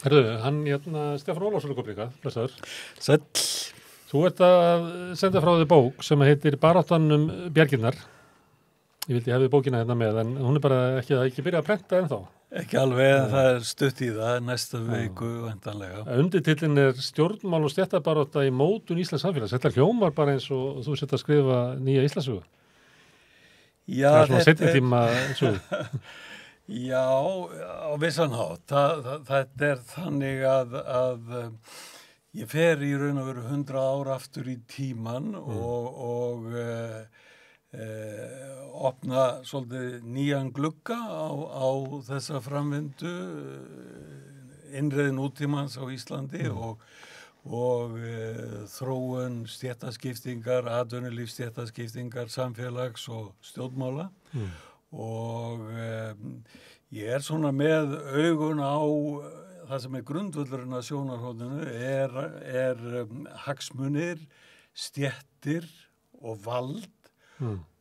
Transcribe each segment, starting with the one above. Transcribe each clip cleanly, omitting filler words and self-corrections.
Herðu, hann Stefán Ólafsson er komið líka, blessaður. Sæll. Þú ert að senda frá þig bók sem heitir Baráttan bjargirnar. Ég vildi hefði bókina hérna með, en hún er bara ekki byrjað að prenta ennþá. Ekki alveg, en það er stutt í það, næsta viku væntanlega. Undirtillinn er stjórnmál og stéttabarátta í mótun Íslands samfélags. Þetta hljómar bara eins og þú sett að skrifa nýja Íslandssögu. Já, það er svona seinni tíma sögu. Já, á vissan hátt. Þetta er þannig að ég fer í raun og veru 100 ár aftur í tíman og opna svolítið nýjan glugga á þessa framvindu innreiðin útímans á Íslandi og þróun stéttaskiptingar, atvinnulífs-stéttaskiptingar, samfélags og stjórnmála og ég er svona með augun á það sem er grundvöllurinn að sjónarhóðinu er hagsmunir, stéttir og vald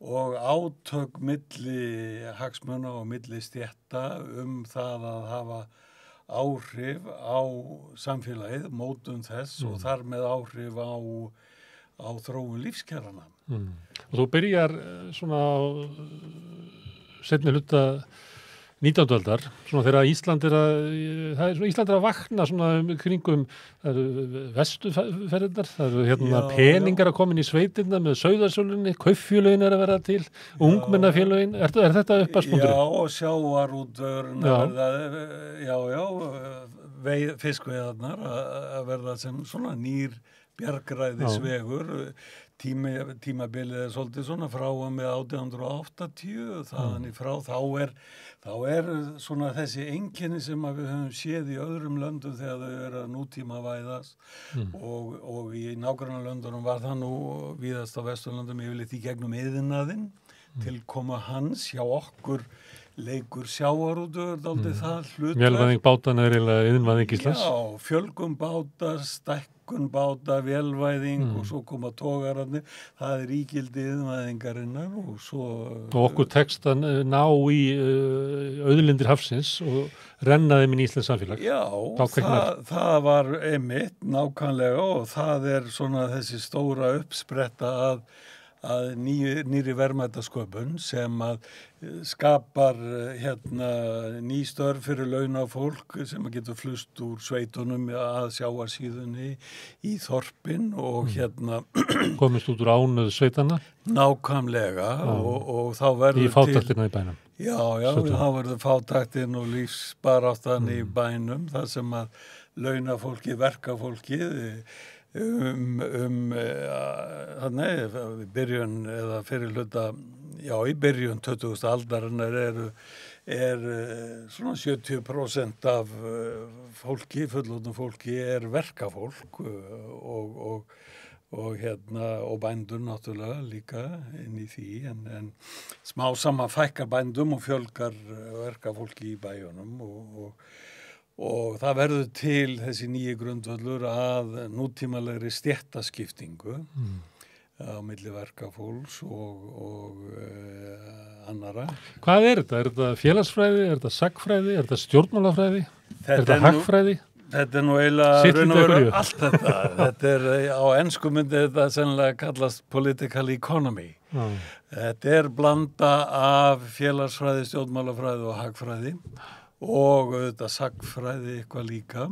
og átök milli hagsmuna og milli stétta það að hafa áhrif á samfélagið, mótun þess og þar með áhrif á þróun lífskjarana. Og þú byrjar svona á seinni hluta 19. aldar, svona þegar Ísland er að vakna svona kringum vestuferðirnar, það eru peningar að koma inn í sveitirna með sauðarsölunni, kauffélögin er að vera til, ungmennafélögin, er þetta upphafspunkturinn? Já, og sjávarútvegurinn fiskveiðarnar að verða sem svona nýr bjargræðisvegur, tímabilið er svolítið svona frá og með 1880 þaðan í frá, þá er svona þessi einkenni sem að við höfum séð í öðrum löndum þegar þau eru að nútímavæðast og í nágrannalöndunum var það nú víðast á Vesturlöndum yfirleitt í gegnum iðnaðinn til koma hans hjá okkur leikur sjávarútvegur dálítið það hlutverk. Vélvæðing bátana er eiginlega iðnvæðing Íslands. Já, fjölgun báta, stækkun báta, vélvæðing og svo koma togararnir. Það er ígildi iðnvæðingarinnar og svo... Og okkur tekst að ná í auðlindir hafsins og renna þeim inn í Íslands samfélag. Já, það var einmitt nákvæmlega og það er svona þessi stóra uppspretta að nýri verðmætasköpun sem að skapar ný störf fyrir launafólk sem að getur flust úr sveitunum að sjávarsíðunni í þorpin og komist út úr ánöð sveitana nákvæmlega og þá verður í fátæktina í bænum. Já, þá verður fátaktin og lífsbaráttan í bænum þar sem að launafólki, verkafólki byrjun eða fyrir hluta, í byrjun 20. aldarinnar er svona 70% af fólki, fullorðnu fólki er verkafólk og bændur náttúrulega líka inn í því en smá saman fækkar bændum og fjölgar verkafólki í bæjunum og það verður til þessi nýju grundvöllur að nútímalegri stéttaskiptingu á milli verkafólks og annara. Hvað er þetta? Er þetta félagsfræði? Er þetta sagnfræði? Er þetta stjórnmálafræði? Er þetta hagfræði? Þetta er nú eiginlega raun og veru allt þetta. Þetta er á ensku myndi þetta sennilega kallast political economy. Þetta er blanda af félagsfræði, stjórnmálafræði og hagfræði. Og auðvitað sagfræði eitthvað líka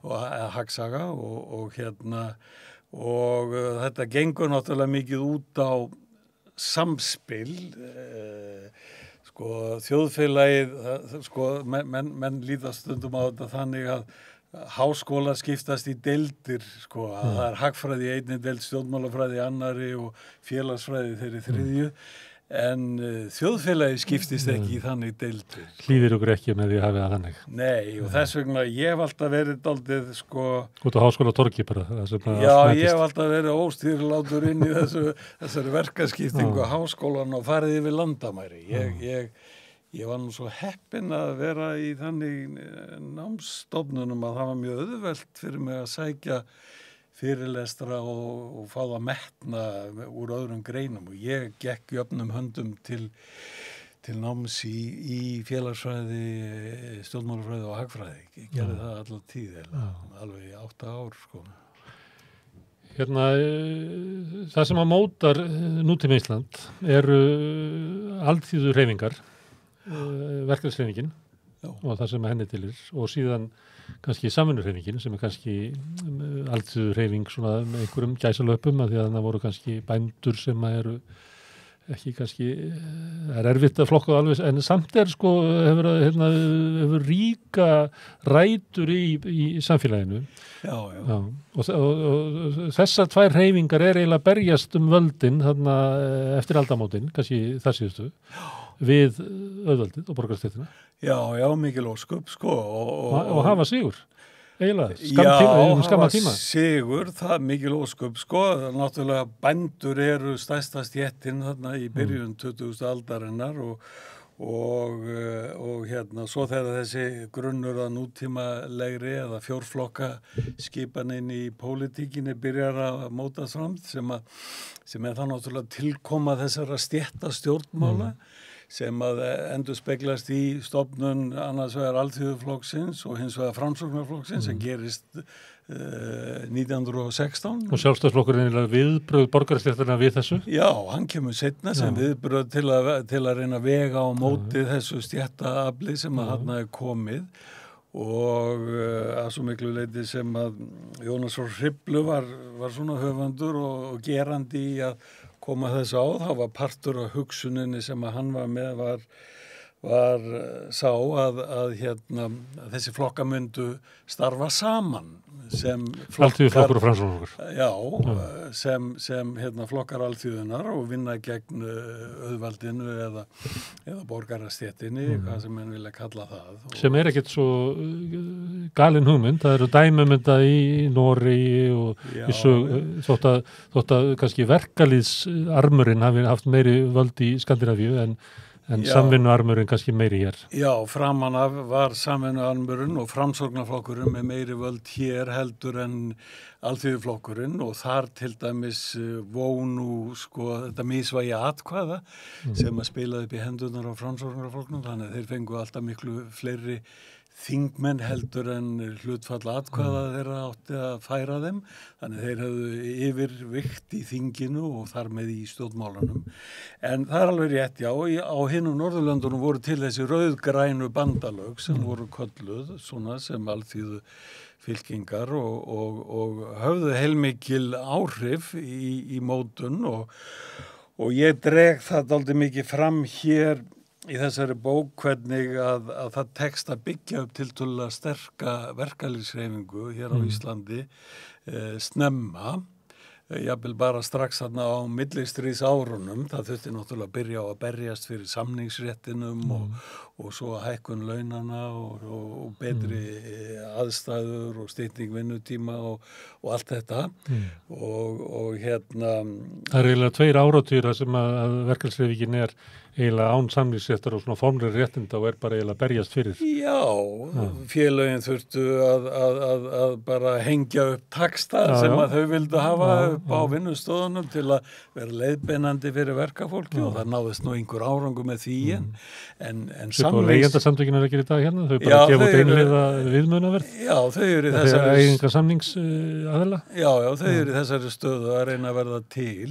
og hagsaga og þetta gengur náttúrulega mikið út á samspil þjóðfélagið menn líta stundum á þetta þannig að háskólar skiptast í deildir að það er hagfræði í einni deild, stjórnmálafræði í annari og félagsfræði þeirri þriðju en þjóðfélagi skiptist ekki í þannig deildir. Hlýðir okkur ekki með því að hafa það þannig. Nei, og þess vegna ég hef alltaf verið daldið út á háskólatorgi bara. Já, ég hef alltaf verið óstýrilátur inn í þessari verkaskiptingu háskólan og farið yfir landamæri. Ég var nú svo heppinn að vera í þannig námsstofnunum að það var mjög auðvelt fyrir mig að sækja fyrirlestra og fá það metna úr öðrum greinum og ég gekk jöfnum höndum til til náms í félagsfræði, stjórnmálafræði og hagfræði. Ég gerði það allar tíð, alveg í 8 ár, sko. Hérna, það sem að mótar nútíma Ísland eru alþýðu hreyfingar, verkefnishreyfingin og það sem að henni tilir og síðan kannski samvinnuhreyfingin sem kannski alþýðu hreyfing svona með einhverjum gæsalöpum að því að það voru kannski bændur sem að eru ekki kannski, það erfitt að flokka alveg, en samt sko hefur ríka rætur í samfélaginu. Já. Og þessar 2 hreyfingar eiginlega berjast völdin þarna eftir aldamótin, kannski þar síðustu, við auðvaldið og borgarastéttina. Já, mikil ósköp, sko. Og hafa sigur. Eiginlega, skamma tíma. Sigur, það mikil ósköp, sko. Náttúrulega bændur eru stærsta stéttin þarna í byrjun 20. aldarinnar og hérna, svo þegar þessi grunnur að nútímalegri eða fjórflokka skipanin í pólitíkinni byrjar að mótast fram sem er það náttúrulega tilkoma þessara stétta stjórnmála sem að endurspeglast í stofnun annars vegar Alþýðuflokksins og hins vegar Framsóknarflokksins sem gerist 1916. Og Sjálfstæðisflokkurinn er viðbrögð borgarastéttarna við þessu? Já, hann kemur seinna sem viðbrögð til að reyna að vega á móti þessu stéttaafli sem að þarna er komið og að svo miklu leyti sem að Jónas frá Hriflu var svona höfundur og gerandi í að koma þessu á, það var partur af hugsuninni sem að hann var með var sá að þessi flokka myndu starfa saman sem Alþýðuflokkur og Framsóknarflokkur. Já, sem flokkar alþýðunar og vinna gegn auðvaldinu eða borgarastéttinni, hvað sem menn vilja kalla það. Sem er ekkert svo galin hugmynd, það eru dæmumynda í Noregi og í þótt að kannski verkalýðsarmurinn hafi haft meiri völd í Skandinavíu en samvinnuarmurinn kannski meiri hér. Já, framan af var samvinnuarmurinn og Framsóknarflokkurinn með meiri völd hér heldur en Alþýðuflokkurinn og þar til dæmis vónu þetta misvægi atkvæða sem að spilaði upp í hendurnar á Framsóknarflokknum, þannig að þeir fengu alltaf miklu fleiri þingmenn heldur en hlutfall atkvæða þeirra átti að færa þeim, þannig þeir hefðu yfirvikt í þinginu og þar með í stjórnmálanum. En það er alveg rétt, já, á hinum Norðurlöndunum voru til þessi rauðgrænu bandalög sem voru kölluð, svona sem alþýðu fylkingar og höfðu heilmikil áhrif í mótun og ég dreg það dálítið mikið fram hér í þessari bók hvernig að það tekst að byggja upp tiltölulega sterka verkalýðshreyfingu hér á Íslandi snemma, jafnvel bara strax þarna á millistríðsárunum, það þurfti náttúrulega að byrja á að berjast fyrir samningsréttinum og svo hækkun launana og betri aðstæður og stytting vinnutíma og allt þetta og hérna. Það er eiginlega 2 áratugir sem að verkalýðshreyfingin er eiginlega án samningsréttar og svona formlegri réttinda og er bara eiginlega berjast fyrir. Já, félögin þurftu að bara hengja upp taxta sem að þau vildu hafa upp á vinnustöðunum til að vera leiðbeinandi fyrir verkafólki og það náðist nú einhver árangur með því en samnings... Leigjendasamtökin er ekki í dag hérna, þau bara gefa út einhliða viðmunaverð. Já, þau eru í þessari... Eiginga samningsaðila. Já, þau eru í þessari stöðu að reyna að verða til.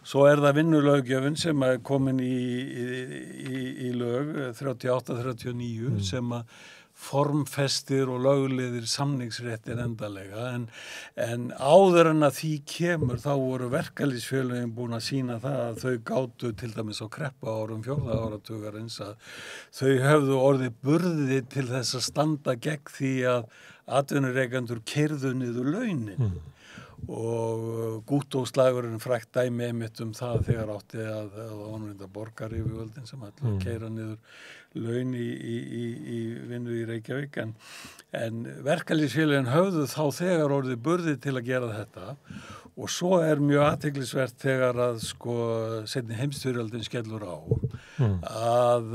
Svo er það vinnulöggjöfin sem er komin í lög 38-39 sem að formfestir og lögleiðir samningsréttir endalega en áður en að því kemur þá voru verkalýðsfélögin búin að sýna það að þau gátu til dæmis á kreppuárum 4. áratugarins að þau höfðu orðið burði til þess að standa gegn því að atvinnurekendur keyrðu niður launin. Og Gúttóslagurinn frækt dæmi einmitt það þegar átti að ónvænta borgaryfirvöldin sem ætla að keyra niður laun í vinnu í Reykjavík en verkalýðsfélögin höfðu þá þegar orðið burði til að gera þetta og svo er mjög athyglisvert þegar að seinni heimsstyrjöldin skellur á að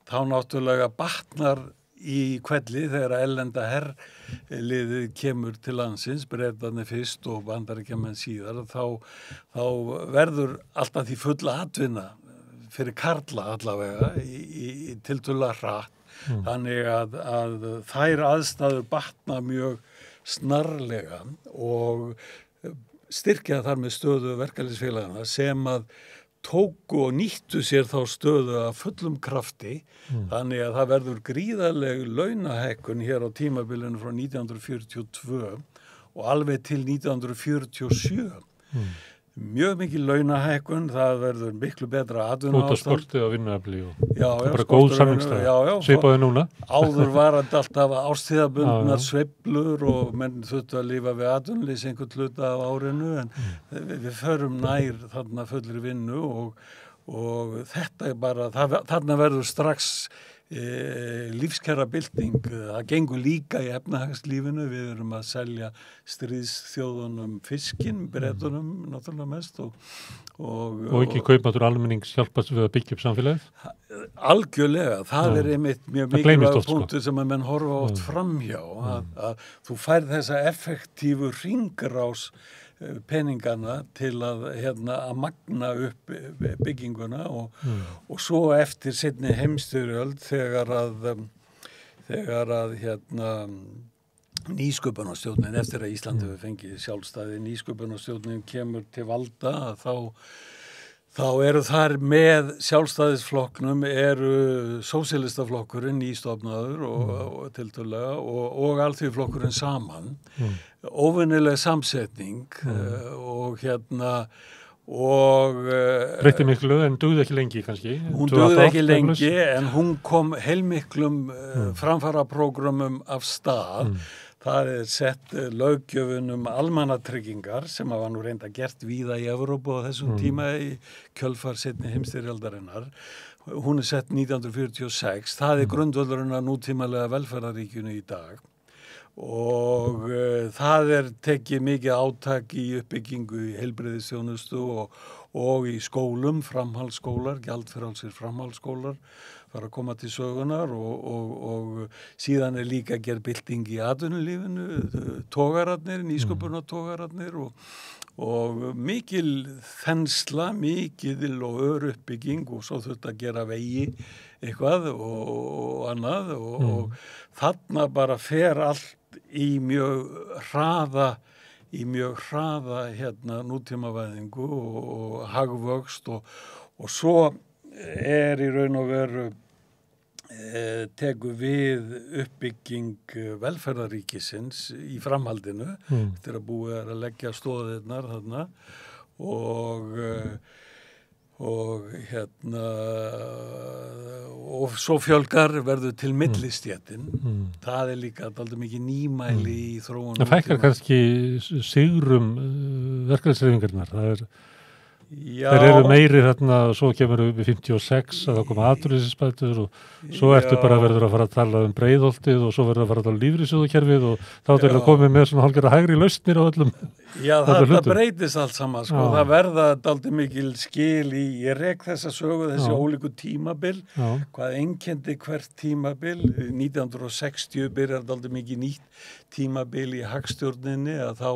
þá náttúrulega batnar í kvelli þegar ellenda herliðið kemur til landsins, Bretarnir fyrst og Bandaríkjamenn síðar, þá verður alltaf því fulla atvinna fyrir karla allavega í tiltölulega hratt. Þannig að þær aðstæður batna mjög snarlega og styrkja þar með stöðu verkalýðsfélagana sem að tóku og nýttu sér þá stöðu af fullum krafti. Þannig að það verður gríðarleg launahækkun hér á tímabilinu frá 1942 og alveg til 1947. Mjög mikið launahækkun, það verður miklu betra atvinnuástand. Út af skorti og vinnuafli og bara góð samningsstaða, svipaði núna. Áður var þetta alltaf árstíðabundnar sveiflur og menn þurftu að lifa við atvinnuleysi einhvern hluta af árinu en við förum nær þarna fullri vinnu og þetta bara, þarna verður strax lífskjara bylting. Það gengur líka í efnahagslífinu. Við erum að selja stríðsþjóðunum fiskinn, Bretunum náttúrulega mest og ekki kaupmáttur almennings hjálpast við að byggja upp samfélagið? Algjörlega. Það er einmitt mjög mikilvægur punktur sem að menn horfa oft framhjá að þú færð þessa effektífu hringrás peningana til að magna upp bygginguna og svo eftir seinni heimsstyrjöld þegar að nýsköpunarstjórnin eftir að Ísland hefur fengið sjálfstæði, nýsköpunarstjórnin kemur til valda þá eru þar með sjálfstæðisflokknum eru sósíalistaflokkurinn nýstofnaður og tiltölulega og alþýðuflokkurinn saman. Óvenjuleg samsetning og breytti miklu en dugði ekki lengi kannski. Hún dugði ekki lengi en hún kom heilmiklum framfaraprógramum af stað. Það sett löggjöfun almannatryggingar sem var nú reynda gert víða í Evrópu á þessum tíma í kjölfar seinni heimsstyrjaldarinnar. Hún sett 1946. Það grundvöllurinn að nútímalega velferðaríkjunu í dag. Og það tekið mikið átak í uppbyggingu í heilbrigðisþjónustu og í skólum, framhaldsskólar, gjaldfrjálsir framhaldsskólar fara að koma til sögunar og síðan líka gerð bylting í atvinnulífinu, togararnir, nýsköpunartogararnir og mikil þensla, mikil og öruppbygging og svo þurfti að gera vegi eitthvað og annað og þarna bara fer allt í mjög hraða nútímavæðingu og hagvöxt og svo í raun og veru tekur við uppbygging velferðaríkisins í framhaldinu eftir að búið að leggja stoðirnar þarna og svo fjölgar verður til millistéttin. Það líka dálítið mikið nýmæli í þróun. Það fækkar kannski sigrum verkalýðshreyfingarinnar. Þeir eru meiri þarna og svo kemur við 56 að það koma atvinnuleysisbætur og svo ertu bara verður að fara að tala Breiðholtið og svo verður að fara að tala lífeyrissjóðakerfið og þá er að koma með svona hálfgerða hægri lausnir á öllum. Já, það breytist allt saman sko. Það verða dálítið mikil skil ég rek þessa sögu, þessi ólíku tímabil, hvað einkenndi hvert tímabil. 1960 byrjar dálítið mikið nýtt tímabil í hagstjórninni að þá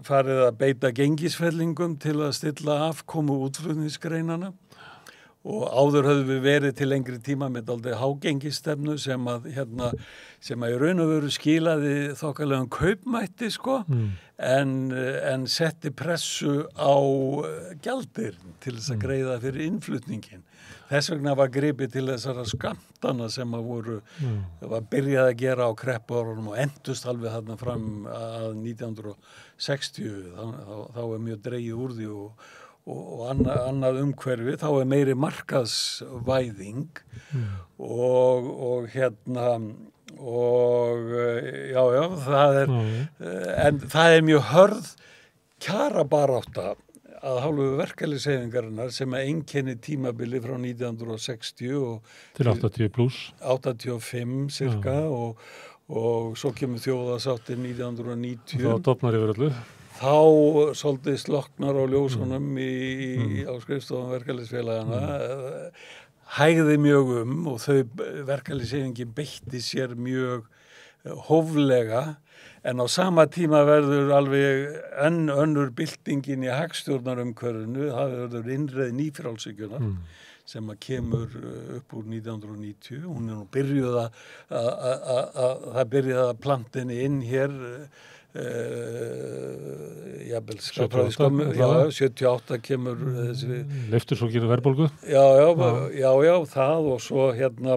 farið að beita gengisfellingum til að stilla afkomu útflutningsgreinana og áður höfðu við verið til lengri tíma með dálítið hágengisstefnu sem að í raun og veru skilaði þokkalegum kaupmætti sko en setti pressu á gjaldir til þess að greiða fyrir innflutningin. Þess vegna var gripið til þessara skammtana sem var byrjað að gera á kreppuárunum og endust alveg þarna fram að 1960. Þá mjög dregið úr því og annað umhverfi. Þá meiri markaðsvæðing og en það mjög hörð kjarabarátta að hálfu verkalýðshreyfingarinnar sem einkenni tímabili frá 1960 til 80 pluss 85 cirka og svo kemur þjóðasáttin 1990 þá dofnar yfir öllu þá svolítið slokknar á ljósunum á skrifstofum verkalýðsfélagana hægði mjög og þau verkalýðshreyfingin beitti sér mjög hóflega, en á sama tíma verður alveg enn önnur byltingin í hagstjórnarumhverfinu, það verður innreið nýfrjálshyggjunar sem að kemur upp úr 1990. Hún nú byrjuð það byrjuð að plantinni inn hér jafnvel 78 kemur þessi Leiftur svo gerir verðbólgu. Já, það og svo hérna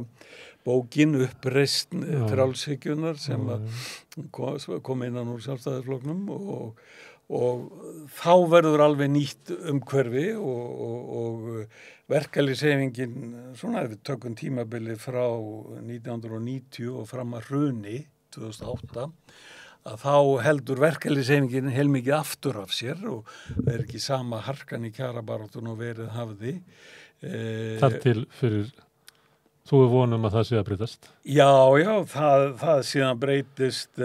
bókin uppreisn frjálshyggjunar sem kom innan úr Sjálfstæðisflokknum og þá verður alveg nýtt umhverfi og verkalýðshreyfingin, svona ef við tökum tímabili frá 1990 og fram að hruni 2008, að þá heldur verkalýðshreyfingin heilmikið aftur af sér og er ekki sama harkan í kjarabaráttun og verið hafði. Þar til fyrir þú vonum að það sé að breytast? Já, það síðan breytist.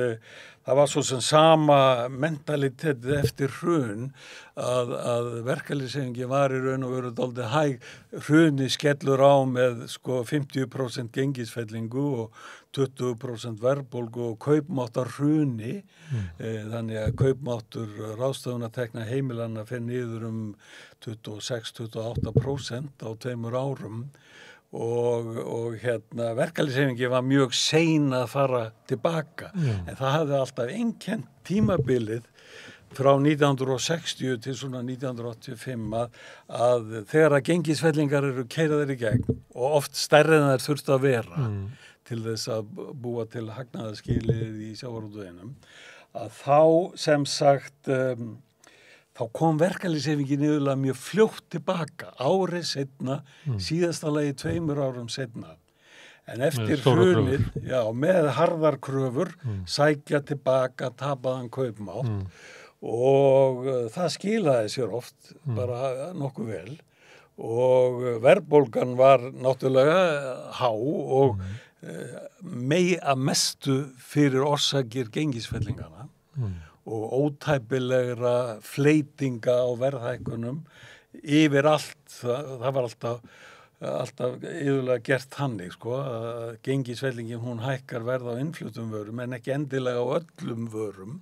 Það var svo sem sama mentalitet eftir hrun að verkalýðshreyfingin var í raun og veru dálítið hæg. Hruni skellur á með 50% gengisfellingu og 20% verðbólgu og kaupmáttar hruni. Þannig að kaupmáttur ráðstöfunartekna heimilanna fer niður 26-28% á 2 árum. Og hérna verkalýðshreyfingin var mjög sein að fara tilbaka en það hafði alltaf einkennt tímabilið frá 1960 til svona 1985 að þegar að gengisfellingar eru keyrðar í gegn og oft stærri en þær þurftu að vera til þess að búa til hagnaðarskilið í sjávarútveginum, að þá sem sagt þá kom verkalýðshreyfingin niðurlega mjög fljótt tilbaka, árið seinna, síðasta lagi 2 árum seinna. En eftir hrunið, með harðar kröfur, sækja tilbaka tapaðan kaupmátt og það skilaði sér oft bara nokkuð vel og verðbólgan var náttúrulega há og að mestu fyrir orsakir gengisfellingana. Og ótæpilegra fleytinga á verðhækkunum yfir allt, það var alltaf yfirlega gert þannig, að gengisfellingin hún hækkar verð á innfluttum vörum en ekki endilega á öllum vörum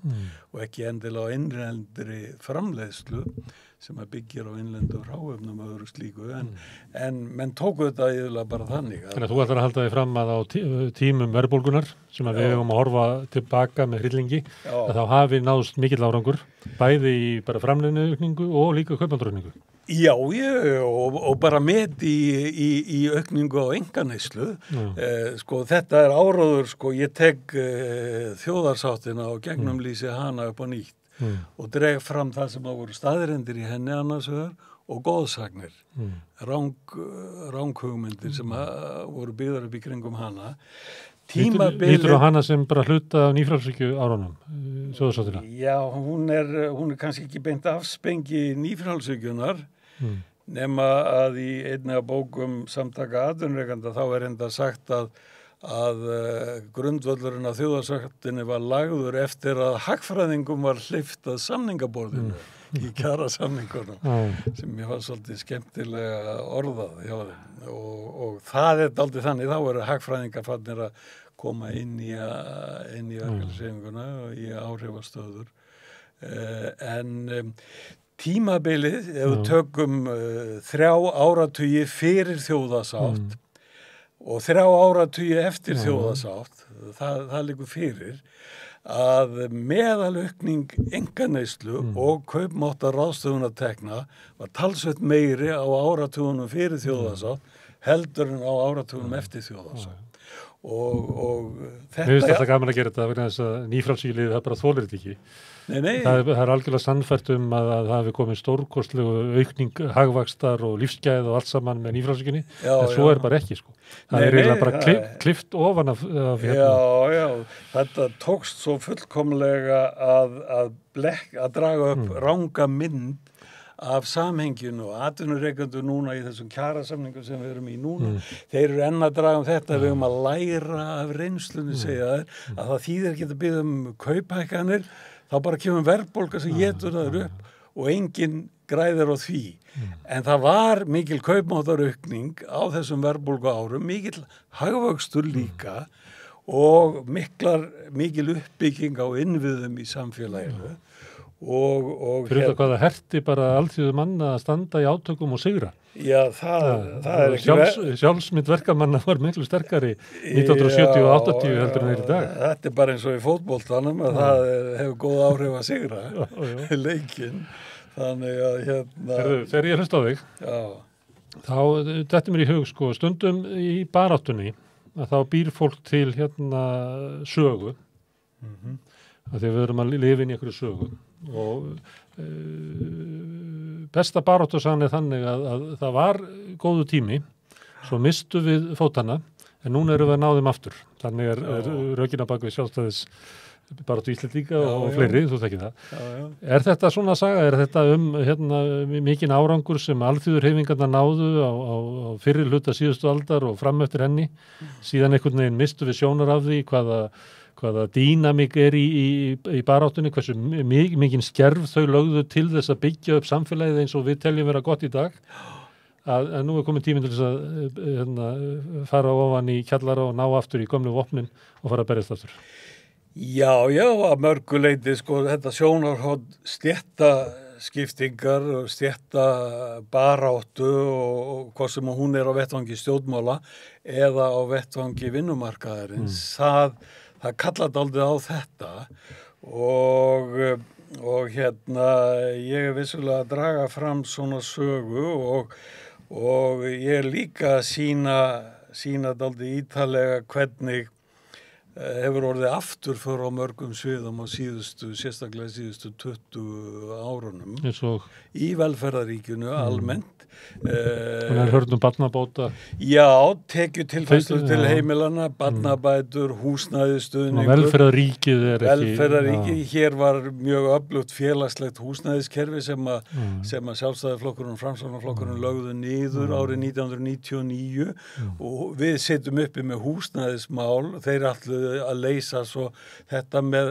og ekki endilega á innlendri framleiðslu sem að byggir á innlendu hráefnum og öðru slíku, en menn tóku þetta yfirlega bara þannig. Þannig að þú ætlar að halda þig fram að á tímum verðbólgunar sem að við hefum að horfa tilbaka með hryllingi, að þá hafi náðst mikill árangur, bæði í bara framleiðniaukningu og líka kaupmáttaraukningu. Já, og bara met í aukningu á einkaneyslu. Þetta er áróður, ég tek þjóðarsáttina og gegnumlýsi hana upp á nýtt. Og dreg fram það sem að voru staðreyndir í henni annars vegar og góðsagnir, ranghugmyndir sem voru byggðar upp í kringum hana. Lítur á hana sem bara hluta af nýfrjálshyggju árunum, þjóðarsáttina? Já, hún er kannski ekki beint afspengi nýfrjálshyggjunar, nema að í einni af bókum Samtaka atvinnurekenda þá er enda sagt að grundvöllurinn af þjóðarsáttinni var lagður eftir að hagfræðingum var hleypt að samningaborðinu í kjarasamningunum sem ég var svolítið skemmtilega orðað hjá þeim og það er dálítið þannig, þá eru hagfræðingar fannir að koma inn í verkalýðshreyfinguna og í áhrifastöður en tímabilið, ef við tökum 3 áratugi fyrir þjóðarsátt og 3 áratugi eftir þjóðarsátt, það liggur fyrir að meðalaukning einkaneyslu og kaupmáttar ráðstöfunartekna var talsvert meiri á áratugunum fyrir þjóðarsátt heldur en á áratugunum eftir þjóðarsátt. Og þetta... Mér finnst alltaf gaman að gera þetta vegna þess að nýfrjálshyggjuliðið það bara þolir þetta ekki. Nei. Það er algjörlega sannfært að það hafi komið stórkostlegu aukning hagvaxtar og lífsgæð og allt saman með nýfrjálshyggjunni, en svo er bara ekki Það er eiginlega bara klift ofan af Já, þetta tókst svo fullkomlega að draga upp ranga mynd af samhenginu og atvinnurekendur núna í þessum kjarasamningum sem við erum í núna. Þeir eru enn að draga þetta, við að læra af reynslunni, segja þeir, að það þýðir ekki að byggja kauphækkanir, þá bara kemur verðbólga sem étur það upp og enginn græðir á því. En það var mikil kaupmáttaraukning á þessum verðbólgu árum, mikil hagvöxtur líka og mikil uppbygging á innviðum í samfélaginu og fyrir það hvað það herti bara alþýðu manna að standa í átökum og sigra. Já, það er ekki sjálfsmynd verkamanna var miklu sterkari 1970 og 80 heldur en í dag. Þetta er bara eins og í fótboltanum að það hefur góð áhrif að sigra leikinn. Þannig að þegar ég hlust á þig, þá þetta mér í hug sko, stundum í baráttunni að þá býr fólk til sögu að því við erum að lifa inn í einhverju sögu og besta baráttusagan er þannig að það var góðu tími, svo mistu við fótana en núna erum við að ná þeim aftur, þannig er rökina bak við sjálfstæðis baráttu Íslendinga og fleiri, þú þekkir það. Er þetta svona saga, er þetta mikinn árangur sem alþýðurhreyfingarnar náðu á fyrri hluta síðustu aldar og fram eftir henni, síðan einhvern veginn mistu við sjónar af því hvaða dýnamík er í baráttunni, hversu mikinn skerf þau lögðu til þess að byggja upp samfélagið eins og við teljum vera gott í dag, að nú er komin tíminn til þess að fara ofan í kjallara og ná aftur í gömlu vopnin og fara að berjast aftur. Já, að mörgu leyti, sko, þetta sjónarhorn stéttaskiptingar og stéttabaráttu og hvað sem hún er á vettvangi stjórnmála eða á vettvangi vinnumarkaðarins, það kallar dálítið á þetta og ég er vissulega að draga fram svona sögu og ég er líka að sýna dálítið ítarlega hvernig hefur orðið aftur fyrir á mörgum sviðum á sérstaklega síðustu 20 árunum í velferðaríkinu almennt. Hún er hörnum barnabóta. Já, tekjutilfærslu til heimilana, barnabætur, húsnæðisstuðningur. Velferðaríkið er ekki. Velferðaríkið, hér var mjög öflugt félagslegt húsnæðiskerfi sem að Sjálfstæðisflokkurinn og Framsóknarflokkurinn lögðu niður árið 1999 og við sitjum uppi með húsnæðismál, þeir ætluðu að leysa svo þetta með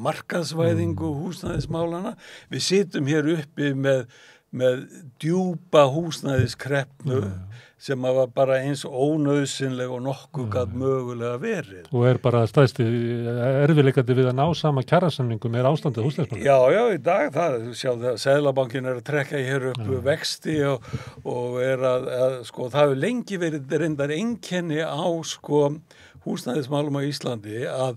markaðsvæðingu húsnæðismálana. Við sitjum hér uppi með djúpa húsnæðiskreppu sem var bara eins ónauðsynleg og nokkuð gat mögulega verið. Og er bara stærsti erfiðleikandi við að ná sama kjarasamningum er ástandið húsnæðismála. Já, í dag Seðlabankinn er að trekka hér upp vexti og er að sko, það hefur lengi verið reyndar einkenni á sko húsnæðismálum á Íslandi að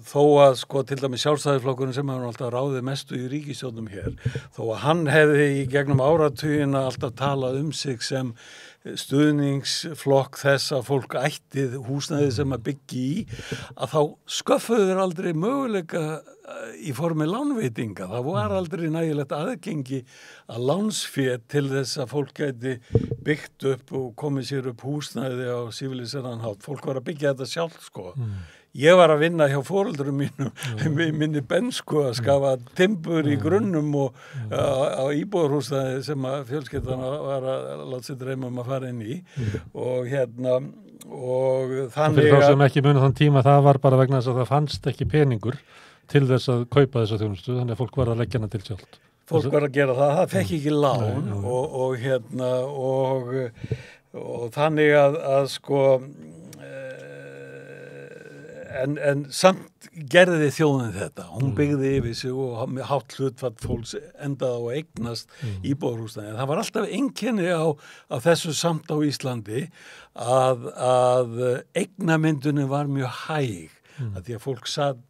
þó að sko til dæmis Sjálfstæðisflokkurinn sem hefur alltaf ráðið mestu í ríkisstjórnum hér, þó að hann hefði í gegnum áratugina alltaf talað sig sem stuðningsflokk þess að fólk ættið húsnæði sem að byggja í, að þá sköffuðu þeir aldrei möguleika í formi lánveitinga. Það var aldrei nægilegt aðgengi að lánsfé til þess að fólk gæti byggt upp og komið sér upp húsnæði á sífiliseran hátt. Fólk var að byggja þetta sjálf, sko. Ég var að vinna hjá foreldrum mínum minni bensku að skafa timbur í grunnum og á íbúðarhúsnæði sem að fjölskyldan var að láta sér dreyma að fara inn í og og þannig fyrir þá sem ekki muna þann tíma það var bara vegna þess að það fannst ekki peningur til þess að kaupa þessa þjónustu, þannig að fólk var að leggja hana til sjálft. Fólk var að gera það fekk ekki lán og þannig að sko en samt gerði þjóðin þetta. Hún byggði yfir sig og hátt hlutfall fólks endaði á að eignast íbúðarhúsnæði. Það var alltaf einkenni á þessu samt á Íslandi að eignamyndunni var mjög hæg. Því að fólk satt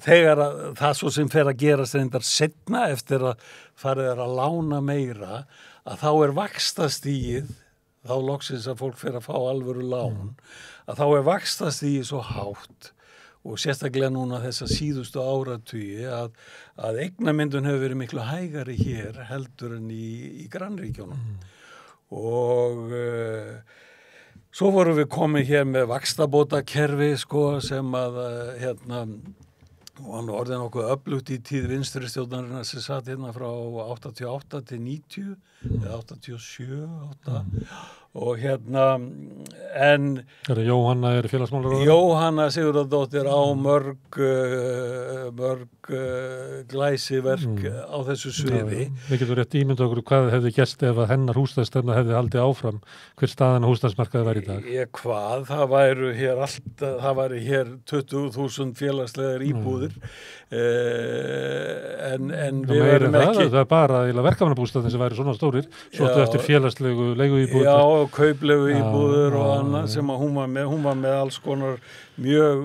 þegar það svo sem fer að gerast reyndar seinna eftir að farið að lána meira, að þá er vaxtastigið, þá loksins að fólk fer að fá alvöru lán, að þá er vaxtastigið svo hátt og sérstaklega núna þessa síðustu áratugi að eignamyndun hefur verið miklu hægari hér heldur en í grannríkjónum. Og svo vorum við komið hér með vaxtabótakerfi sko sem að og hann orðið nokkuð öflugt í tíð vinstri stjórnarinnar sem satt hérna frá 88 til 90 eða 87 og en Jóhanna félagsmálaráðherra? Jóhanna Sigurðardóttir á mörg glæsiverk á þessu sviði. Við getum rétt ímynda okkur hvað hefði gerst ef að hennar húsnæðisstefna hefði haldið áfram, hver staðan á húsnæðismarkaði væri í dag? Það væri hér 20.000 félagslegar íbúðir en við verðum ekki. Það er bara verkefnabústaðin sem væri svona stórir, svo eftir félagslegu leiguíbúðir. Já, og kauplegu íbúðir og annað sem að hún var með alls konar mjög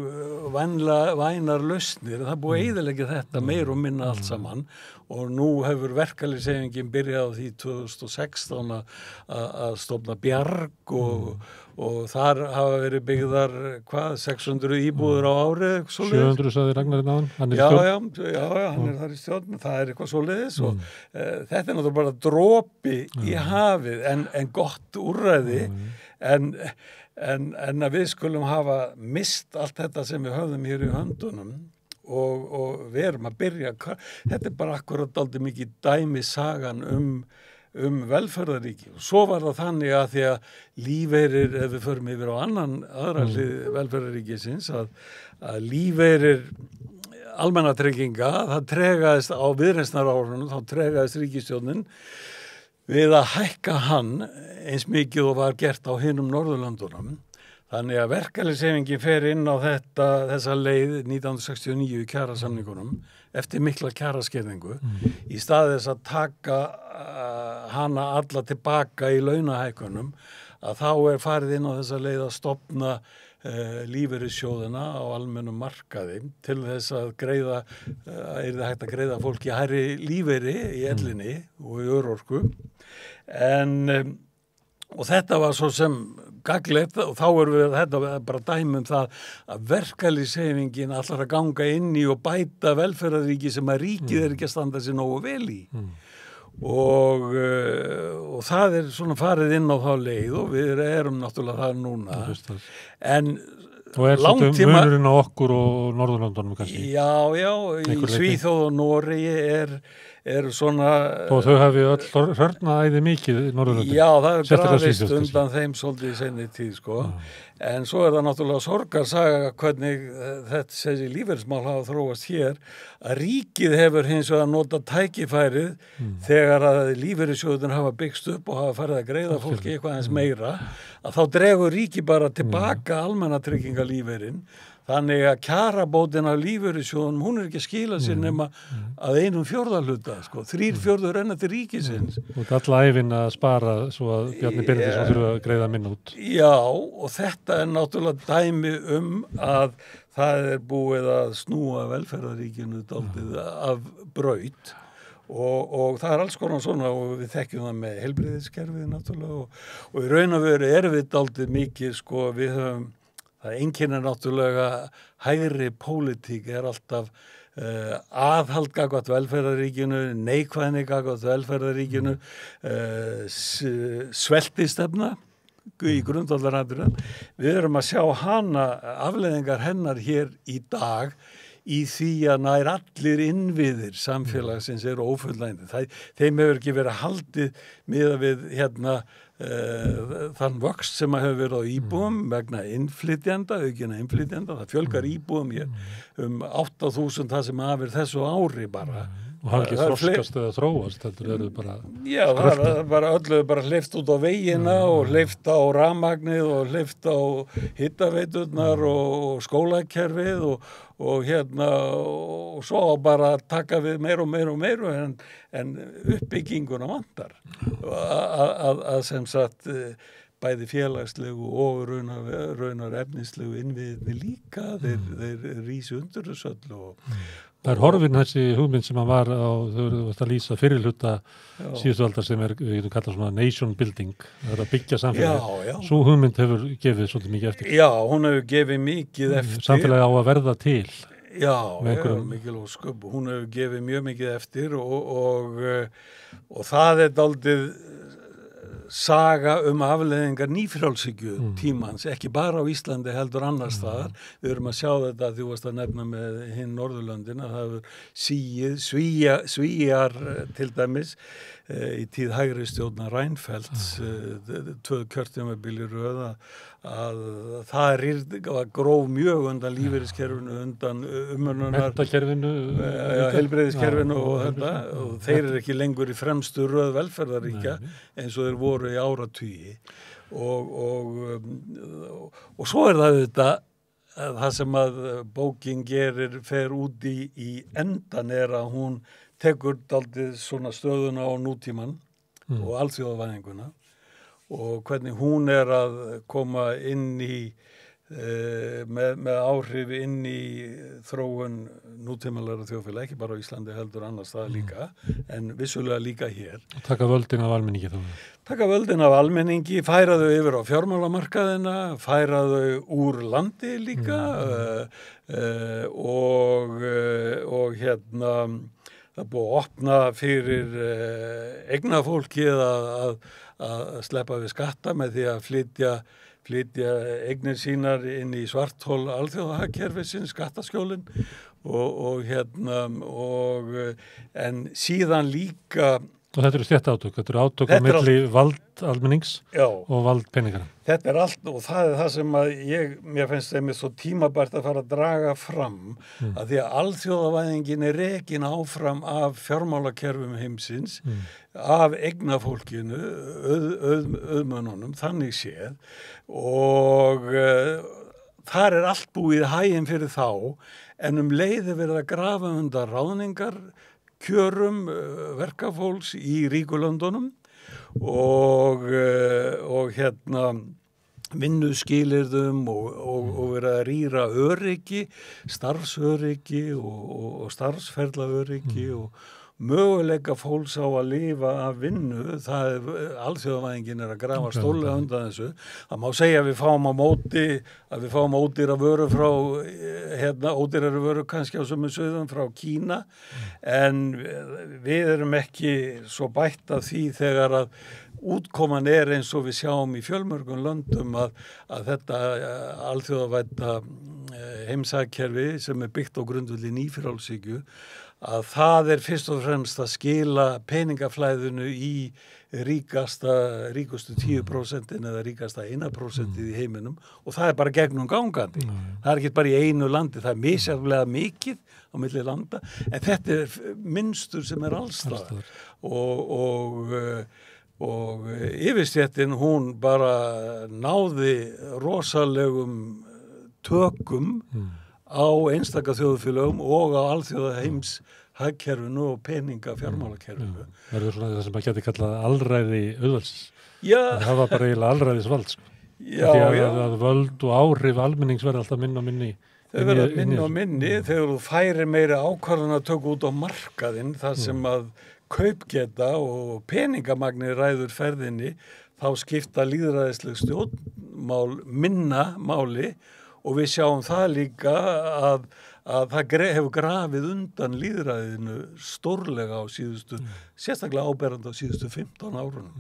vænar lausnir. Það búið að eyðileggja þetta meir og minna allt saman og nú hefur verkalýðshreyfingin byrjað á því 2016 að stofna Bjarg og þar hafa verið byggðar 600 íbúður á ári 700 sagði Ragnarinn áðan, hann já, hann er þar í stjórn, það er eitthvað svoleiðis og þetta er náttúrulega bara dropi í hafið en gott úrræði en að við skulum hafa mist allt þetta sem við höfðum hér í höndunum og við erum að byrja, þetta er bara akkurat aldrei mikið dæmisagan um velferðaríki. Svo var það þannig að því að lífeyrir, ef við förum yfir á aðra hlið velferðaríkisins, að lífeyrir almannatrygginga, það tregaðist á viðreisnarárunum, þá tregaðist ríkisstjórnin við að hækka hann eins mikið og var gert á hinum Norðurlöndunum. Þannig að verkalýðshreyfingin fer inn á þessa leið 1969 í kjarasamningunum eftir mikla kjaraskerðingu í stað þess að taka hana alla tilbaka í launahækkunum að þá er farið inn á þessa leið að stofna lífeyrissjóðina á almennum markaði til þess að yrði hægt að greiða fólki hærri lífeyri í ellinni og í örorku og þetta var svo sem gagnlegt og þá þetta bara dæmum það að verkalýðshreyfingin ætlar að ganga inn í og bæta velferðaríki sem að ríkið er ekki að standa sér nógu vel í og það er svona farið inn á þá leið og við erum náttúrulega það núna en og langtíma munurinn á okkur og Norðurlöndunum kannski? Já, í Svíþjóð og Noregi er svona og þau hafi öll hörnaæði mikið í Norðurlöndum. Já, það er grafist undan þeim svolítið í seinni tíð en svo er það náttúrulega sorgarsaga hvernig þessi lífeyrismál hafa þróast hér að ríkið hefur hins vegar notað tækifærið þegar að lífeyrissjóðin hafa byggst upp og hafa farið að greiða fólki eitthvað eins meira að þá dregur ríkið bara tilbaka almannatryggingalífeyrin. Þannig að kjarabótin af lífeyrissjóðunum, hún er ekki að skila sér nema að 1/4 hluta, 3/4 renna til ríkisins. Og alla æfin að spara svo að Bjarni Benediktsson þurfa að greiða minna út. Já, og þetta er náttúrulega dæmi að það er búið að snúa velferðaríkinu dálítið af braut og það er alls konar svona og við þekkjum það með heilbrigðiskerfið náttúrulega og í raun og veru erum við dálítið mikið, við höfum það einkennir náttúrulega hægri pólitík er alltaf aðhald gagnvart velferðaríkinu, neikvæðni gagnvart velferðaríkinu, sveltistefna í grundvallaratriðum. Við erum að sjá afleiðingar hennar hér í dag í því að nær allir innviðir samfélagsins eru ófullnægjandi. Þeim hefur ekki verið haldið miðað við þann vöxt sem hefur verið á íbúum vegna aukina innflytjenda, það fjölgar íbúum um 8.000 það sem hafir þessu ári bara. Og það ekki þroskast eða þróast, þetta eru bara Já, það er bara öllu bara hleypt út á vegina og hleypt á rafmagnið og hleypt á hitaveiturnar og skólakerfið og svo bara taka við meir en uppbygginguna vantar að sem sagt bæði félagslegu og raunar efnislegu innviðinni líka þeir rísi undir þessu öllu Það er horfin þessi hugmynd sem var á, þau eru að lýsa fyrirhluta síðustu aldar sem við getum kallað svona nation building, það er að byggja samfélagi. Svo hugmynd hefur gefið svolítið mikið eftir. Já, hún hefur gefið mikið eftir. Samfélagi á að verða til. Já, mikil og sköp. Hún hefur gefið mjög mikið eftir og það er dálítið saga afleiðingar nýfrjálshyggju tímans, ekki bara á Íslandi heldur annars staðar. Við erum að sjá þetta að þú varst að nefna með hinn Norðurlöndin að það hefur Svíjar til dæmis í tíð hægri stjórnar Reinfeldts 2 kjörtímabili röð að það gróf mjög undan lífeyriskerfinu, undan menntakerfinu, heilbrigðiskerfinu og þetta, og þeir eru ekki lengur í fremstu röð velferðaríkja eins og þeir voru í áratugi og svo það þetta það sem að bókin fer út í endan að hún tekur dálítið svona stöðuna á nútíman og alþjóðavæðinguna og hvernig hún að koma inn í með áhrif inn í þróun nútímalega þjóðfélag, ekki bara á Íslandi heldur annars það líka, en vissulega líka hér. Taka völdin af almenningi þá? Taka völdin af almenningi, færa þau yfir á fjármálamarkaðina, færa þau úr landi líka og hérna það búið að opna fyrir eignafólki að sleppa við skatta með því að flytja eignir sínar inn í svarthol alþjóðahagkerfisins, skattaskjólin en síðan líka. Og þetta eru stéttaátök, þetta eru átök á milli vald almennings og vald peningana. Þetta allt og það það sem að mér finnst þeim svo tímabært að fara að draga fram að því að alþjóðavæðingin rekin áfram af fjármálakerfum heimsins, af eignafólkinu, auðmönnunum, þannig séð og þar allt búið hæginn fyrir þá en leiði verið að grafa undan ráðningar kjörum verkafólks í ríkulöndunum og hérna vinnuskilyrðum og verið að rýra öryggi, starfsöryggi og starfsferlaöryggi og möguleika fólks á að lifa af vinnu, það alþjóðavæðingin að grafa stórlega undan þessu. Það má segja að við fáum ódýra vöru frá ódýrari vöru kannski á sömu sögðum frá Kína, en við erum ekki svo bætt af því þegar að útkoman eins og við sjáum í fjölmörgum löndum að þetta alþjóðavædda heimsagkerfi sem byggt á grundvelli nýfrjálshyggju að það fyrst og fremst að skila peningaflæðinu í ríkustu 10% eða ríkasta 1% í heiminum og það bara gegnum gangandi. Það ekki bara í einu landi, það misjaflega mikið á milli landa, en þetta minnstur sem allstaðar og yfirstéttin hún bara náði rosalegum tökum á einstaka þjóðfélögum og á alþjóða heims hagkerfinu og peninga fjármálakerfinu. Verður svona það sem að geti kallað alræði auðvalds. Já. Það var bara eiginlega alræðisvalds. Já. Því að völd og áhrif almennings verður alltaf minni og minni. Þau verða minni og minni þegar þú færir meiri ákvarðan að tökja út á markaðinn þar sem að kaupgeta og peningamagni ræður ferðinni, þá skipta lýðræðisleg stjórnmál minna máli og við sjáum það líka að það hefur grafið undan lýðræðinu stórlega á síðustu, sérstaklega áberandi á síðustu 15 árunum.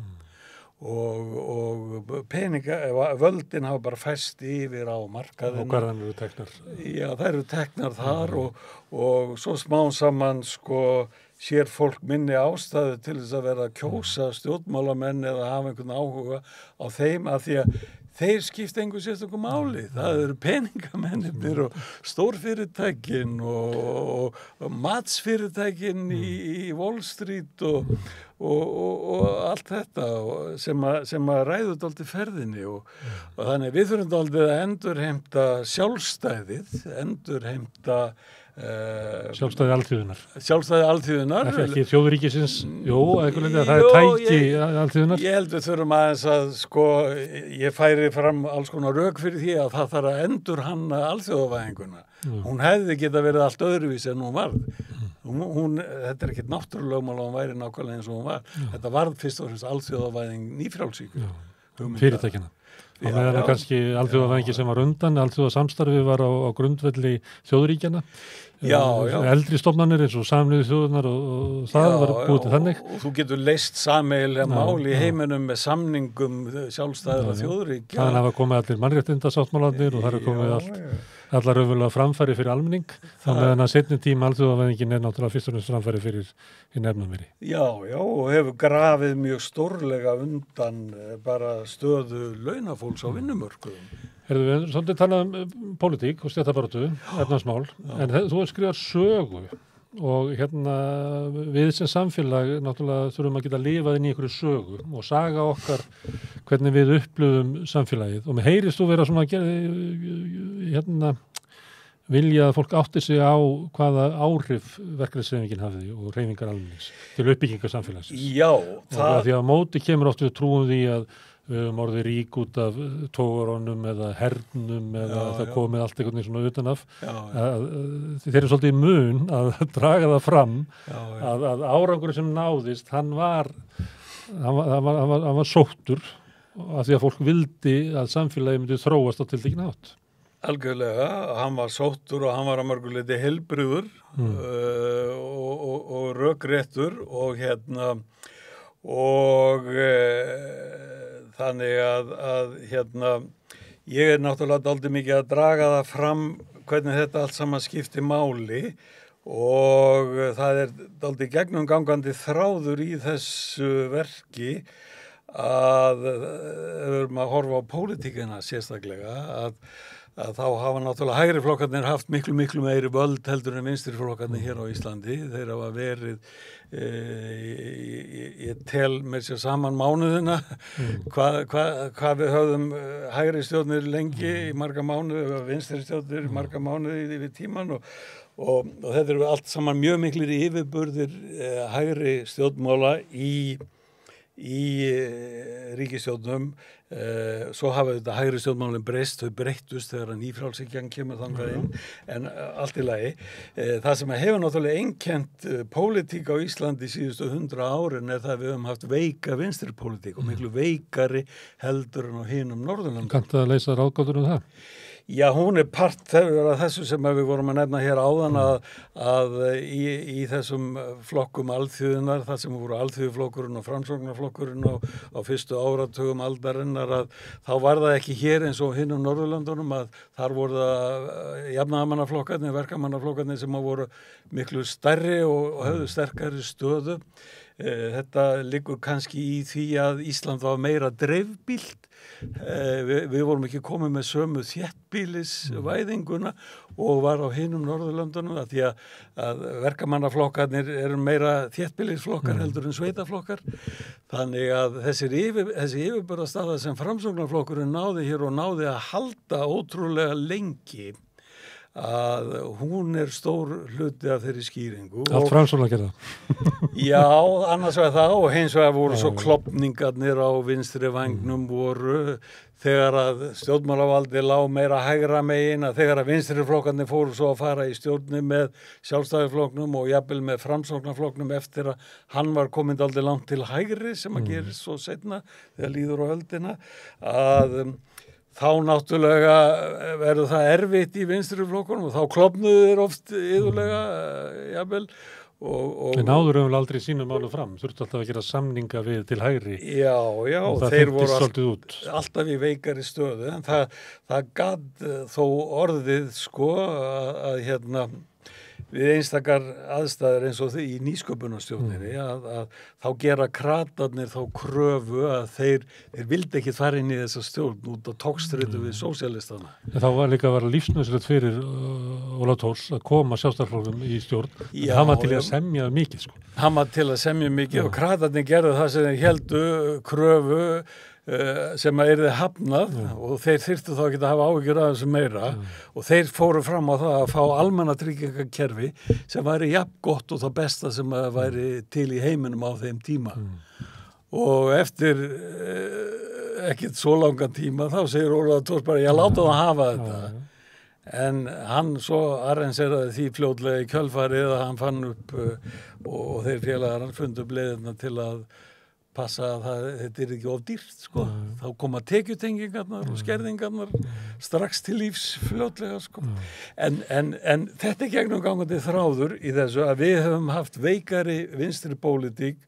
Og völdin hafa bara fest yfir á markaðina. Og hvaðan eru teknar? Já, það eru teknar þar og svo smám saman sér fólk minni ástæðu til þess að vera að kjósa stjórnmálamenn eða hafa einhvern áhuga á þeim að því að þeir skipta einhver sérstökum máli. Það eru peningamennir og stórfyrirtækin og matsfyrirtækin í Wall Street og allt þetta sem að ræðu dálítið ferðinni og þannig við þurfum dálítið að endurheimta sjálfstæðið, sjálfstæði alþýðunar. Sjálfstæði alþýðunar. Það ekki þjóðríkisins, það tæki alþýðunar. Ég held við þurfum aðeins að ég færi fram alls konar rök fyrir því að það þarf að endurhanna alþjóðavæðinguna. Hún hefði geta verið allt öðruvísi en hún varð. Þetta ekkert náttúrulögmál að hún væri nákvæmlega eins og hún var. Þetta varð fyrst og fremst alþjóðavæðing nýfrjálshyggju. fyrirtækjana. Og meðan að kannski alþjóðavæðingi sem var undan, alþjóðasamstarfi var á grundvelli þjóðríkjana. Eldri stofnanir eins og Sameinuðu þjóðirnar og það var búið til þannig. Og þú getur leyst sameiginlega mál í heiminum með samningum sjálfstæðra þjóðríkja. Þannig hafa komið allir mannréttindasáttmálarnir og það er komið allar raunverulega framfæri fyrir almenning. Þannig að seinni tíma alþjóðavæðingin er náttúrulega fyrst og fremst framfæri fyrir í nefnumveri. Já, og hefur grafið mjög stórlega undan bara stöðu launafólks á vinnumörkuðum. Við erum svolítið talað pólitík og stéttabaráttu, efnahagsmál, en þú hefur skrifað sögu og við sem samfélag náttúrulega þurfum að geta lifað inn í einhverju sögu og saga okkar hvernig við upplifum samfélagið og mér heyrist þú vera svona að vilja að fólk átti sig á hvaða áhrif verkalýðshreyfingin hafði og hreyfingar almennings til uppbyggingar samfélagsins. Já, því að móti kemur oft við trúum því að við höfum orðið rík út af togarunum eða hernum eða það komið allt einhvern veginn svona utanaf. Þeir eru svolítið í mun að draga það fram að árangur sem náðist, hann var sóttur af því að fólk vildi að samfélagi myndi þróast á tiltekinn hátt. Algjörlega, hann var sóttur og hann var að mörgu leyti heilbrigður og rökréttur og þannig að ég er náttúrulega dálítið mikið að draga það fram hvernig þetta allt saman skipti máli og það er dálítið gegnumgangandi þráður í þessu verki að við erum að horfa á pólitíkina sérstaklega að þá hafa náttúrulega hægri flokkarnir haft miklu meiri völd heldur en vinstri flokkarnir hér á Íslandi. Þeir hafa verið, ég tel með sér saman mánuðina, hvað við höfðum hægri stjórnir lengi í marga mánuði, vinstri stjórnir í marga mánuði yfir tíman og þetta eru allt saman mjög miklir yfirburðir hægri stjórnmála í ríkisstjórnum. Svo hafa þetta hægri stjórnmálin breyst, þau breyttust þegar nýfrjálshyggjan kemur þangað inn, en allt í lagi. Það sem hefur náttúrulega einkennt pólitík á Íslandi síðustu 100 árin er það að við höfum haft veika vinstri pólitík og miklu veikari heldur en á hinum Norðurlöndum. Kanntu að leysa ráðgátur það? Já, hún er part af þessu sem við vorum að nefna hér áðan að í þessum flokkum alþýðunar, það sem voru alþýðuflokkurinn og framsóknarflokkurinn á fyrstu áratugum aldarinnar, að þá var það ekki hér eins og hinum Norðurlöndunum að þar voru það jafnaðarmannaflokkarnir, verkamannaflokkarnir sem voru miklu stærri og höfðu sterkari stöðu. Þetta liggur kannski í því að Ísland var meira dreifbýlt. Við vorum ekki komið með sömu þéttbýlisvæðinguna og var á hinum Norðurlöndunum að því að verkamannaflokkarnir eru meira þéttbýlisflokkar heldur en sveitaflokkar. Þannig að þessi yfirburðastaða sem Framsóknarflokkurinn náði hér og náði að halda ótrúlega lengi að hún er stór hluti af þeirri skýringu. Allt Framsóknar gerða. Já, annars vegar það og hins vegar voru svo klofningarnir á vinstri vangnum voru þegar að stjórnmálavaldi lá meira hægra megin, að þegar að vinstri flokkarnir fóru svo að fara í stjórni með sjálfstæðisflokknum og jafnvel með Framsóknarflokknum eftir að hann var komin dálítið langt til hægri sem að gerist svo seinna þegar líður á öldina að þá náttúrulega verður það erfitt í vinstri flokkunum og þá klofnuðu þeir oft yðurlega, jafnvel. En áður höfum við aldrei sínum málu fram, þurftu alltaf að gera samninga við til hægri. Já, og þeir voru alltaf í veikari stöðu, en það gat þó orðið sko að við einstakar aðstæður eins og því í nýsköpunarstjórninni að þá gera kratarnir þá kröfu að þeir vildi ekki fara inn í þessa stjórn út á tókstritu við sósíalistana. Þá var líka að vera lífsnauðsynlegt fyrir Ólaf Thors að koma sjálfstæðisflokknum í stjórn. Já, hann var til að semja mikið sko. Hann var til að semja mikið og kratarnir gerðu það sem þeir héldu kröfu sem að yrði hafnað og þeir þyrftu þá ekki að hafa áhyggjur af þessu meira og þeir fóru fram á það að fá almannatryggingakerfi sem væri jafn gott og það besta sem að væri til í heiminum á þeim tíma og eftir ekkert svo langan tíma þá segir Ólafur Thors bara ég láta það hafa þetta en hann svo arrangeraði því fljótlega í kjölfarið að hann fann upp og þeir félagar hann fundu upp leiðina til að passa að þetta ekki of dýrt, sko. Þá koma tekjutengingarnar og skerðingarnar strax til lífs fljótlega, sko. En þetta gegnum gangandi þráður í þessu að við höfum haft veikari vinstri pólitík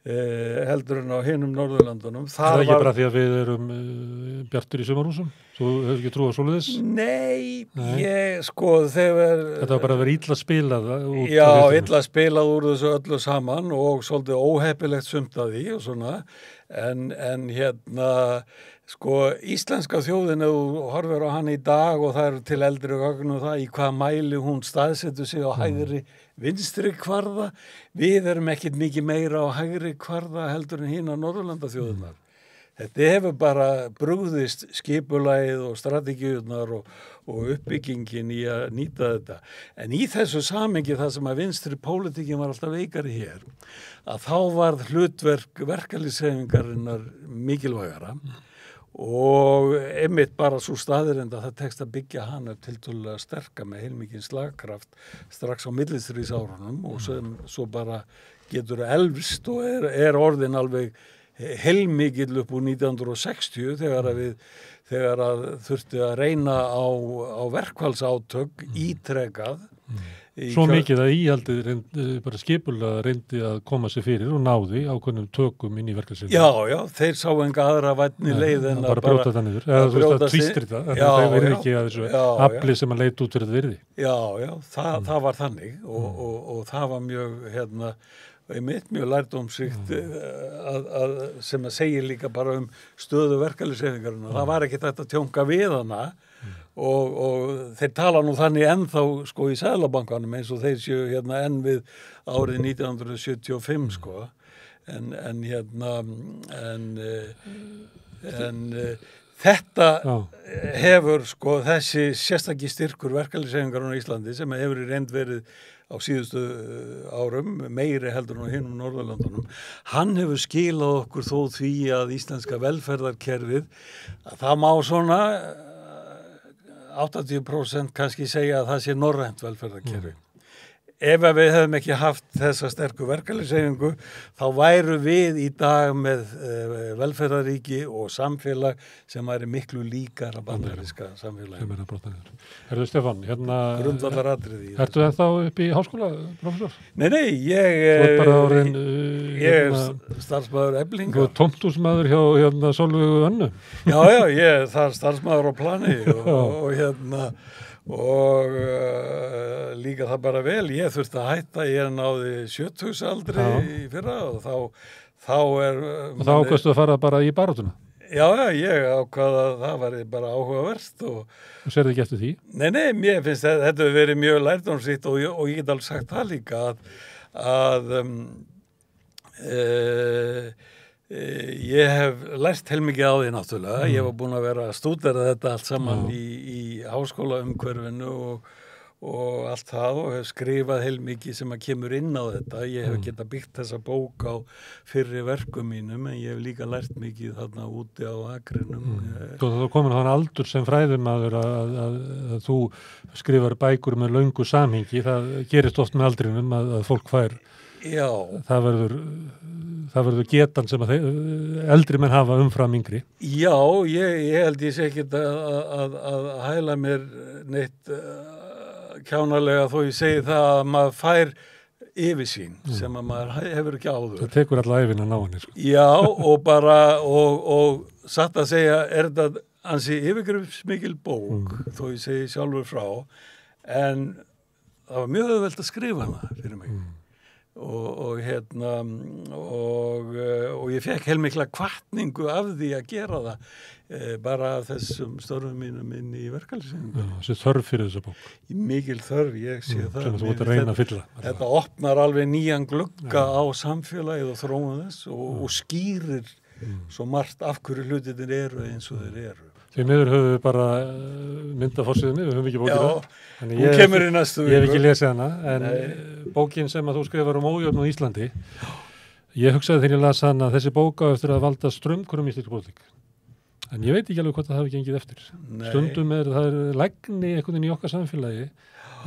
heldur en á hinum Norðurlandunum. Það er ekki bara því að við erum bjartur í sumarhúsum? Þú hefur ekki trúið á svoleiðis? Nei, þegar... Þetta var bara að vera illa spilað út. Já, illa spilað úr þessu öllu saman og svolítið óheppilegt sumt að því og svona. En íslenska þjóðin, ef þú horfir á hann í dag og það eru til eldri gögnum það í hvað mæli hún staðsetur sig á hægri vinstri kvarða. Við erum ekkert mikið meira á hægri kvarða heldur en hina Norðurlandaþjóðirnar. Þetta hefur bara brugðist skipulagið og strategíurnar og uppbyggingin í að nýta þetta. En í þessu samengi það sem að vinstri pólitíkin var alltaf veikari hér, að þá varð hlutverk verkalýðshreyfingarinnar mikilvægara og einmitt bara svo staðurinn að það tekst að byggja hana tiltölulega sterka með heilmikinn slagkraft strax á millistríðsárunum og sem svo bara getur elfst og er orðin alveg heilmikill upp úr 1960 þegar að þurfti að reyna á verkfallsátök ítrekað. Svo mikið að íhaldið bara skipulega reyndi að koma sér fyrir og náði ákveðnum tökum inn í verkefnisins. Já, þeir sá enga aðra vænni leið en að bara brjóta það niður. Eða þú veist að tvístri það. Það verði ekki að þessu afli sem að leita út fyrir þetta virði. Já, það var þannig og það var mjög mjög lærdómsríkt sem að segja líka bara stöðu verkalýðshreyfingarinnar. Það var ekki þetta að tjónka við hana og þeir tala nú þannig ennþá í Seðlabankanum eins og þeir séu enn við árið 1975 en þetta hefur þessi sérstaki styrkur verkalýðshreyfingarinnar á Íslandi sem hefur í reynd verið á síðustu árum, meiri heldur en á hinum Norðurlandunum. Hann hefur skilað okkur þó því að íslenska velferðarkerfið, að það má svona 80% kannski segja að það sé norrænt velferðarkerfi. Ef við hefum ekki haft þessa sterku verkalýðshreyfingu, þá væru við í dag með velferðaríki og samfélag sem væri miklu líkara bandaríska samfélagi. Sem að brotna niður. Herðu Stefán, grundvallaratriði. Ertu ennþá upp í háskóla, prófessor? Nei, ég er starfsmaður Eflinga. Þú er tómthúsmaður hjá Sólveigu Önnu. Já, ég er starfsmaður á plani og líka það bara vel, ég þurfti að hætta, ég náði 70 aldri í fyrra og þá og þá ákvaðstu að fara bara í baráttuna? Já, ég ákvaða að það var bara áhugavert og sérðu ekki eftir því? Nei, mér finnst þetta hefur verið mjög lærdómsríkt og ég get alveg sagt það líka að ég hef lært heilmikið á því náttúrulega. Ég var búin að vera að stúdera þetta allt saman í háskólaumhverfinu og allt það og hef skrifað heilmikið sem að kemur inn á þetta. Ég hef getað byggt þessa bók á fyrri verkum mínum en ég hef líka lært mikið þarna úti á akrinum. Þú komin á þann aldur sem fræðimaður að þú skrifar bækur með löngu samhengi. Það gerist oft með aldrinum að fólk fær. Já. Það verður getan sem að eldri menn hafa umfram yngri. Já, ég held ég sé ekkert að hæla mér neitt kjánalega þó ég segi það að maður fær yfirsýn sem að maður hefur ekki áður. Það tekur alla ævina ná henni. Já, og bara og satt að segja þetta ansi yfirgripsmikil bók þó ég segi sjálfur frá en það var mjög auðvelt að skrifa hana fyrir mig. Og ég fekk heilmikla hvatningu af því að gera það bara af þessum störfum mínum inn í verkalýðshreyfingu. Þessi þörf fyrir þessa bók. Mikil þörf, ég sé það. Sem þú ert að reyna að fylla. Þetta opnar alveg nýjan glugga á samfélagið og þróun þess og skýrir svo margt af hverju hlutirnir eru eins og þeir eru. Því miður höfum við bara mynda fórsíðunni, við höfum ekki bókina. Já, hún kemur í næstu viku. Ég hef ekki lesið hana, en bókin sem að þú skrifar ójöfn á Íslandi, ég hugsaði þegar ég las hana að þessi bók á eftir að valda strömkurum í íslenskri pólitík. En ég veit ekki alveg hvort það hafi gengið eftir. Stundum það er lægni einhvern veginn í okkar samfélagi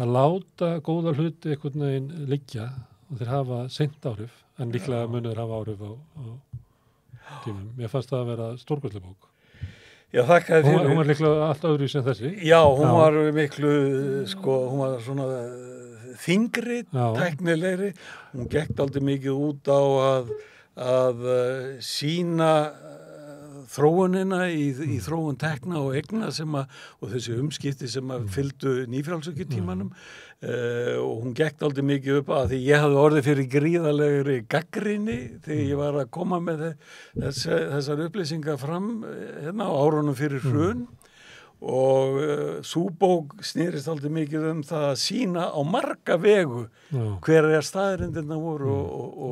að láta góða hluti einhvern veginn liggja og þeir hafa seint áhrif, en líklega munur hafa áhrif á tímum. Mér fannst það að vera stórkostleg bók. Já, þakkaði fyrir. Hún var líklega allt öðru sem þessi. Já, hún var miklu, sko, hún var svona þyngri, tæknilegri. Hún gekk aldrei mikið út á að sýna þróunina í þróun tekna og eigna og þessi umskipti sem fylgdu nýfrjálsökutímanum og hún gekk aldrei mikið upp að því ég hafði orðið fyrir gríðalegri gagnrýni þegar ég var að koma með þessar upplýsingar fram hérna á árunum fyrir hrun og sú bók snýrist aldrei mikið það að sýna á marga vegu hver staðreyndirnar voru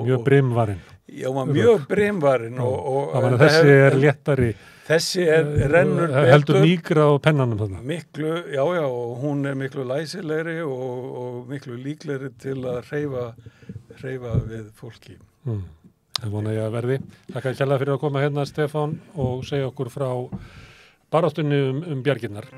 mjög brimvarinn. Já, mjög brimvarinn og þessi léttari. Þessi rennur betur. Heldur mýgra á pennanum þarna. Miklu, já, og hún miklu læsilegri og miklu líklegri til að hreyfa við fólki. Það vona ég að verði. Takk kærlega fyrir að koma hérna, Stefán, og segja okkur frá baráttunni bjargirnar.